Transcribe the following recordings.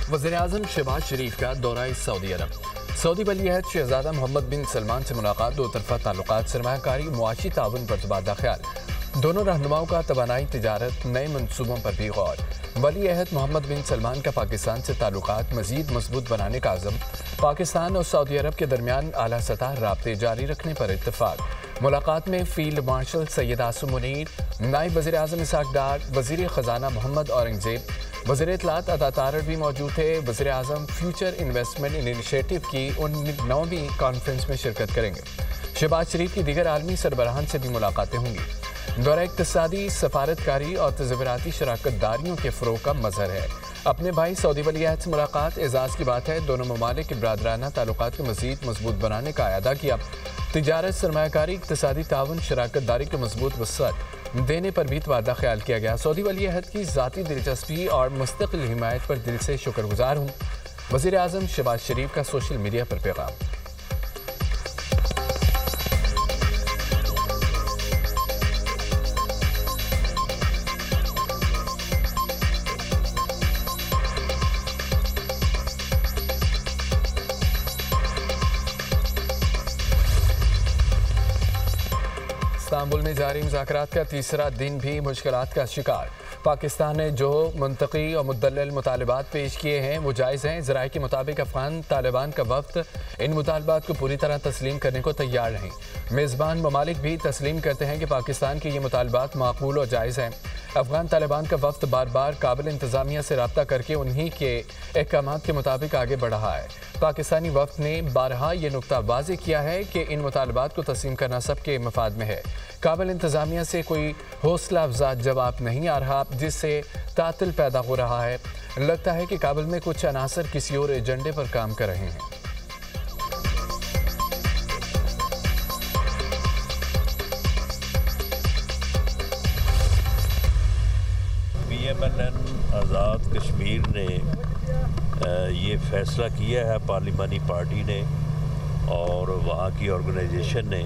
वज़ीर-ए-आज़म शहबाज शरीफ का दौरा सऊदी अरब। सऊदी वली अहद शहजादा मोहम्मद बिन सलमान से मुलाकात, दो तरफा ताल्लुकात, सरमायाकारी, मुआशी ताउन पर तबादला ख्याल। दोनों रहनुमाओं का तवानाई, तिजारत, नए मनसूबों पर भी गौर। वली अहद मोहम्मद बिन सलमान का पाकिस्तान से ताल्लुकात मज़ीद मजबूत बनाने का आज़म। पाकिस्तान और सऊदी अरब के दरमियान आला सतह राब्ते जारी रखने पर इत्तफाक। मुलाकात में फील्ड मार्शल सैयद आसिम मुनीर, नायब वज़ीर-ए-आज़म इसाक डार, वज़ीर ख़जाना मोहम्मद औरंगज़ेब, वज़ीर इत्तलात अता तारड़ भी मौजूद थे। वज़ीर-ए-आज़म फ्यूचर इन्वेस्टमेंट इनिशिएटिव की 9वीं कॉन्फ्रेंस में शिरकत करेंगे। शहबाज शरीफ की दीगर आलमी सरबराहान से भी मुलाकातें होंगी। दौरा इक़्तिसादी, सफारतकारी और तज़व्वुराती शराकतदारियों के फ़रोग़ का मज़हर है। अपने भाई सऊदी वली अहद से मुलाकात एजाज़ की बात है। दोनों ममालिक के बरादराना ताल्लुकात को मज़ीद मजबूत बनाने का अदा किया। तिजारत, सरमायाकारी, इक़्तिसादी ताउन, शराकतदारी को मजबूत वसअत देने पर भी तबादला ख्याल किया गया। सऊदी वली अहद की ज़ाती दिलचस्पी और मुस्तक़िल हिमायत पर दिल से शुक्रगुजार हूँ। वज़ीर-ए-आज़म शहबाज शरीफ का सोशल मीडिया पर पैगाम। इस्तांबुल में जारी मुज़ाकरात का तीसरा दिन भी मुश्किलात का शिकार। पाकिस्तान ने जो मुंतकी और मुद्दल्ल मुतालबात पेश किए हैं वो जायज़ हैं। ज़राए के मुताबिक अफ़गान तालिबान का वफ़द इन मुतालबात को पूरी तरह तस्लीम करने को तैयार नहीं। मेज़बान ममालिक भी तस्लीम करते हैं कि पाकिस्तान के ये मुतालबात माक़ूल और जायज़ हैं। अफ़गान तालिबान का वफ़द बार बार काबिल इंतज़ामिया से रब्ता करके उन्हीं के अहकामात के मुताबिक आगे बढ़ रहा है। पाकिस्तानी वफ़द ने बारहा ये नुक्ता वाज़ेह किया है कि इन मुतालबात को तस्लीम करना सबके मफाद में है। काबिल इंतज़ामिया से कोई हौसला अफजा जवाब नहीं आ रहा, जिससे तातिल पैदा हो रहा है। लगता है कि काबिल में कुछ अनासर किसी और एजेंडे पर काम कर रहे हैं। PMLN आज़ाद कश्मीर ने ये फ़ैसला किया है, पार्लिमानी पार्टी ने और वहाँ की ऑर्गेनाइजेशन ने,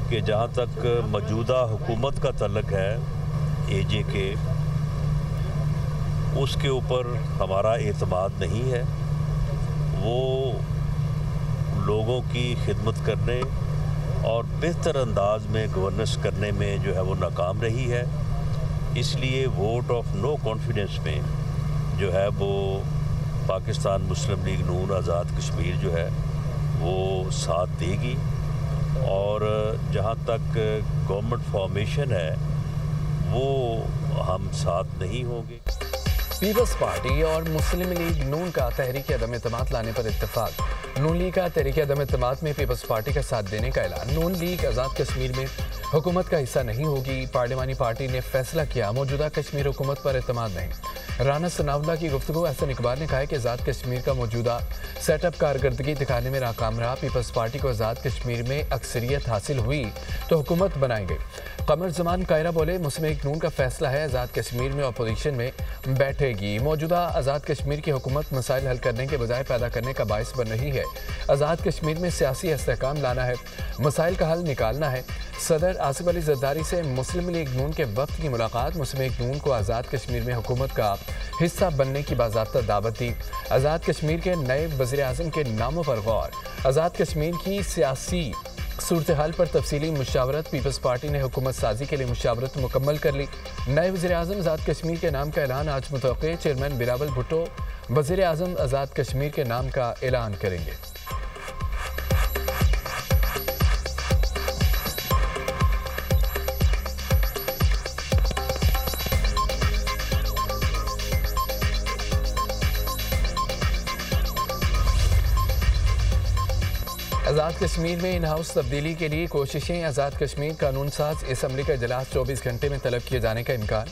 कि जहाँ तक मौजूदा हुकूमत का तल्लक है AJ के, उसके ऊपर हमारा एतमाद नहीं है। वो लोगों की खिदमत करने और बेहतर अंदाज में गवर्नेंस करने में जो है वो नाकाम रही है। इसलिए वोट ऑफ नो कॉन्फिडेंस में जो है वो पाकिस्तान मुस्लिम लीग नून आज़ाद कश्मीर जो है वो साथ देगी। और जहाँ तक गवर्नमेंट फॉर्मेशन है वो हम साथ नहीं होंगे। पीपल्स पार्टी और मुस्लिम लीग नून का तहरीक अदम एतमाद लाने पर इत्तेफाक। नून लीग का तहरीक अदम एतमाद में पीपल्स पार्टी का साथ देने का ऐलान। नून लीग आज़ाद कश्मीर में हुकूमत का हिस्सा नहीं होगी। पार्लिमानी पार्टी ने फैसला किया, मौजूदा कश्मीर हुकूमत पर एतमाद नहीं। राना सनाउल्लाह की गुफ्तगू। एहसन इकबाल ने कहा है कि आज़ाद कश्मीर का मौजूदा सेटअप कारकर्दगी दिखाने में नाकाम रहा। पीपल्स पार्टी को आज़ाद कश्मीर में अक्सरियत हासिल हुई तो हुकूमत बनाई गई। कमर जमान कायरा बोले, मुस्लिम लीग नून का फैसला है, आज़ाद कश्मीर में अपोजिशन में बैठेगी। मौजूदा आज़ाद कश्मीर की हुकूमत मसाइल हल करने के बजाय पैदा करने का बायस बन रही है। आज़ाद कश्मीर में सियासी इस्तेहकाम लाना है, मसाइल का हल निकालना है। सदर आसिफ अली जरदारी से मुस्लिम लीग नून के वफ़द की मुलाकात। मुस्लिम लीग नून को आज़ाद कश्मीर में हुकूमत का हिस्सा बनने की बाज़ाब्ता दावत दी। आज़ाद कश्मीर के नए वज़ीर-ए-आज़म के नामों पर गौर। आज़ाद कश्मीर की सियासी सूरत हाल पर तफसीली मुशावरत। पीपल्स पार्टी ने हुकूमत साजी के लिए मुशावरत मुकम्मल कर ली। नए वज़ीर-ए-आज़म आज़ाद कश्मीर के नाम का ऐलान आज मुतवक्किल। चेयरमैन बिलावल भुट्टो वज़ीर-ए-आज़म आज़ाद कश्मीर के नाम का ऐलान करेंगे। आज़ाद कश्मीर में इन हाउस तब्दीली के लिए कोशिशें। आज़ाद कश्मीर कानून साज असम्बली का इजलास 24 घंटे में तलब किए जाने का इम्कान।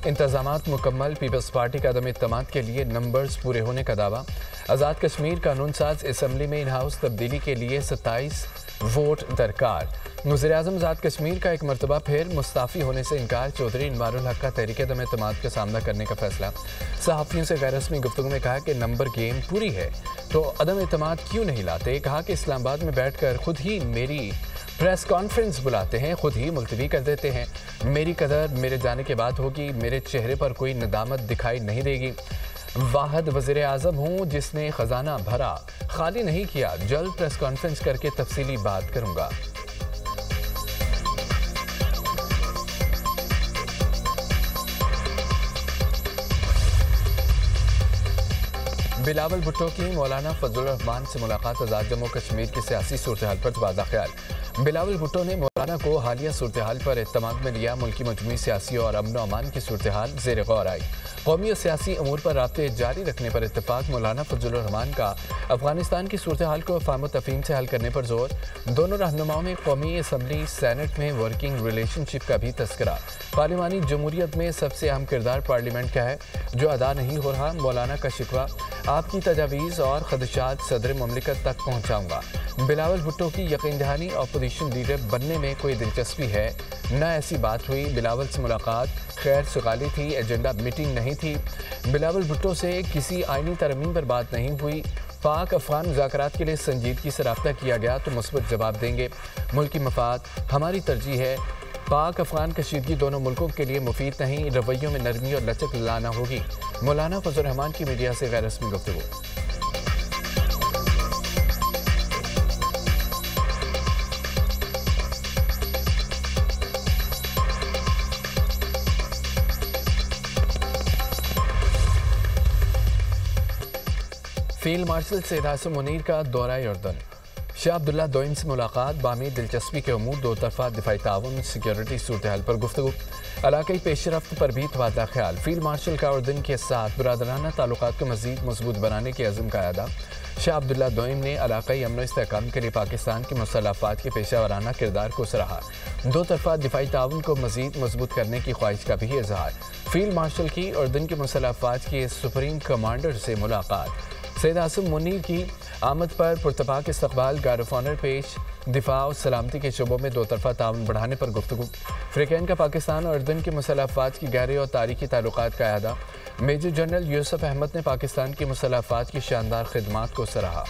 इंतजामात मुकम्मल। पीपल्स पार्टी का अदम इत्तेमाद के लिए नंबर्स पूरे होने का दावा। आज़ाद कश्मीर कानून साज असम्बली में इन हाउस तब्दीली के लिए 27 वोट दरकार। वज़ीर-ए-आज़म आज़ाद कश्मीर का एक मरतबा फिर मुस्ताफ़ी होने से इनकार। चौधरी इनवारुल हक का तहरीक अदम एतमाद का सामना करने का फैसला। सहाफ़ियों से गैर रस्मी गुफ्तगू में कहा कि नंबर गेम पूरी है तो अदम एतमाद क्यों नहीं लाते। कहा कि इस्लामाबाद में बैठकर खुद ही मेरी प्रेस कॉन्फ्रेंस बुलाते हैं, खुद ही मुलतवी कर देते हैं। मेरी कदर मेरे जाने के बाद होगी, मेरे चेहरे पर कोई नदामत दिखाई नहीं देगी। वाहिद वज़ीर आज़म हूँ जिसने खजाना भरा, खाली नहीं किया। जल्द प्रेस कॉन्फ्रेंस करके तफसीली बात करूंगा। बिलावल भुट्टो की मौलाना फजलुर रहमान से मुलाकात। आज़ाद जम्मू कश्मीर की सियासी सूरत हाल पर तबादला ख्याल। बिलावल भुट्टो ने मौलाना को हालिया सूरत हाल पर इत्तेमाद में लिया। मुल्की मजमूई सियासी और अमन व अमान की सूरत हाल ज़ेर गौर आई। कौमी और सियासी अमूर पर राब्ते जारी रखने पर इत्तेफाक। मौलाना फजलुर रहमान का अफगानिस्तान की सूरत हाल को अफ़ाम तफ़हीम से हल करने पर जोर। दोनों रहनुमाओं में कौमी असम्बली सैनेट में वर्किंग रिलेशनशिप का भी तस्करा। पार्लिमानी जमहूरियत में सबसे अहम किरदार पार्लियामेंट का है जो अदा नहीं हो रहा। मौलाना का शिकवा, आपकी तजावीज़ और खदशात सदर ममलिकत तक पहुँचाऊँगा। बिलावल भुट्टो की यकीन दहानी, अपोजिशन लीडर बनने में कोई दिलचस्पी है न, ऐसी बात हुई। बिलावल से मुलाकात खैर सुगाली थी, एजेंडा मीटिंग नहीं थी। बिलावल भुट्टो से किसी आइनी तरमीम पर बात नहीं हुई। पाक अफगान मुज़ाकरात के लिए संजीदगी से रब्ता किया गया तो मुस्बत जवाब देंगे। मुल्की मफाद हमारी तरजीह है। पाक अफगान कशीदगी दोनों मुल्कों के लिए मुफीद नहीं। रवैयों में नरमी और लचक लाना होगी। मौलाना फजलुर रहमान की मीडिया से गैर रस्मी गुफ्तगू। फील्ड मार्शल सैयद हासिम मुनीर का दौरा यर्दन। शाह अब्दुल्ला दोइम से मुलाकात। बामी दिलचस्पी के उमूर, दो तरफा दिफाई ताउन, सिक्योरिटी सूरत हाल पर गुफ्तगू। इलाकाई पेशरफ्त पर भी तबादला ख्याल। फील्ड मार्शल का उर्दन के साथ बरादराना ताल्लुकात को मज़ीद मजबूत बनाने के अज़्म का अदा। शाह अब्दुल्ला दोइम ने इलाकाई अमन इस्तेहकाम के लिए पाकिस्तान की मुसल्लह अफ़वाज के पेशा वराना किरदार को सराहा। दो तरफा दिफाई ताउन को मज़ीद मजबूत करने की ख्वाहिश का भी इजहार। फील्ड मार्शल की उर्दन की मुसल्लह अफ़वाज के सुप्रीम कमांडर से मुलाकात। सैयद हासिम मुनीर की आमद पर पुरतपाक इस्तकबाल, गार्ड ऑफ ऑनर पेश। दिफा और सलामती के शोबों में दो तरफा ताउन बढ़ाने पर गुफ्तगू। फ्रीकैन का पाकिस्तान और उर्दन की मुसल्लह अफ़वाज की गहरे और तारीखी ताल्लुकात का अहदा। मेजर जनरल यूसुफ अहमद ने पाकिस्तान की मुसल्लह अफ़वाज की शानदार खिदमात को सराहा।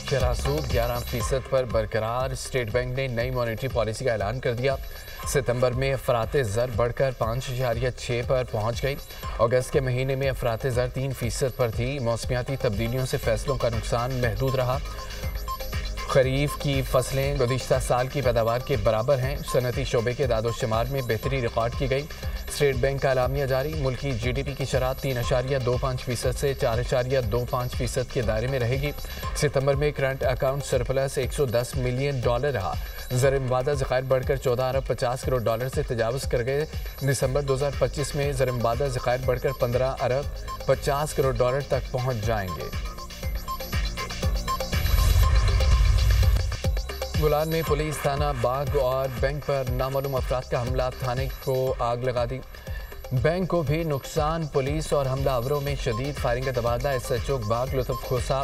शरह सूद 11% पर बरकरार। स्टेट बैंक ने नई मॉनेटरी पॉलिसी का ऐलान कर दिया। सितंबर में अफराते ज़र बढ़कर 5.6 पर पहुंच गई। अगस्त के महीने में अफराते ज़र 3% पर थी। मौसमियाती तब्दीलियों से फैसलों का नुकसान महदूद रहा। खरीफ की फसलें गुज़िश्ता साल की पैदावार के बराबर हैं। सनती शोबे के दादोशुमार में बेहतरी रिकॉर्ड की गई। स्टेट बैंक का एलामिया जारी। मुल्की GDP की शरह 3.25% से 4.25% के दायरे में रहेगी। सितंबर में करंट अकाउंट सरप्लस $110 मिलियन रहा। ज़र मुबादा ज़खायर बढ़कर $14.50 अरब से तजावुज़ कर गए। दिसंबर 2025 में ज़र मुबादा ज़खायर बढ़कर $15.50 अरब तक पहुँच जाएंगे। गुलान में पुलिस थाना बाग और बैंक पर नामालूम अफराद का हमला, थाने को आग लगा दी। बैंक को भी नुकसान। पुलिस और हमलावरों में शदीद फायरिंग का तबादला। SHO बाग लुत्फ खोसा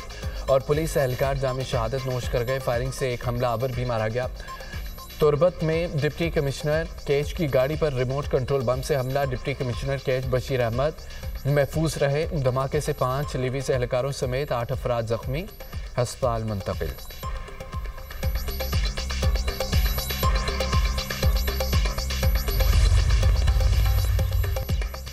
और पुलिस एहलकार जाम शहादत नोश कर गए। फायरिंग से एक हमलावर भी मारा गया। तुरबत में डिप्टी कमिश्नर कैच की गाड़ी पर रिमोट कंट्रोल बम से हमला। डिप्टी कमिश्नर कैच बशीर अहमद महफूज रहे। धमाके से 5 लिवीज एहलकारों समेत 8 अफराद जख्मी, अस्पताल मुंतकिल।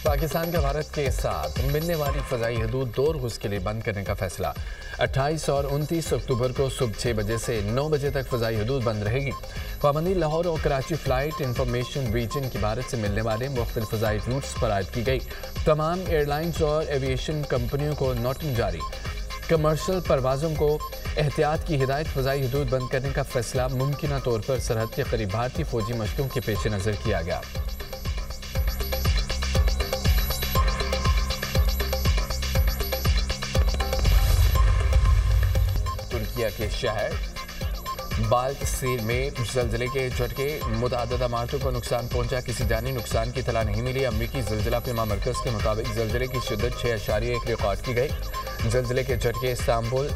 पाकिस्तान का भारत के साथ मिलने वाली फ़ज़ाई हदूद 2 रोज़ के लिए बंद करने का फैसला। 28 और 29 अक्टूबर को सुबह 6 बजे से 9 बजे तक फ़ज़ाई हदूद बंद रहेगी। पाबंदी लाहौर और कराची फ़्लाइट इंफॉर्मेशन रीजन की भारत से मिलने वाले मुख्तलिफ फ़ज़ाई रूट्स पर आयद की गई। तमाम एयरलाइंस और एविएशन कंपनियों को नोटिस जारी। कमर्शल परवाज़ों को एहतियात की हिदायत। फ़ज़ाई हदूद बंद करने का फैसला मुमकिन तौर पर सरहद के करीब भारतीय फ़ौजी मशकों के पेश नज़र किया गया। तुर्किया के शहर बाल्टसीर में ज़लज़ले के झटके, मुतअद्दिद इमारतों को नुकसान पहुंचा। किसी जानी नुकसान की इत्तला नहीं मिली। अमरीकी ज़लज़ला पेमा मरकज़ के मुताबिक ज़लज़ले की शिद्दत 6.1 रिकॉर्ड की गई। ज़लज़ले के झटके इस्तांबुल,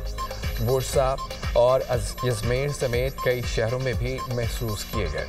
बुर्सा और इज़मिर समेत कई शहरों में भी महसूस किए गए।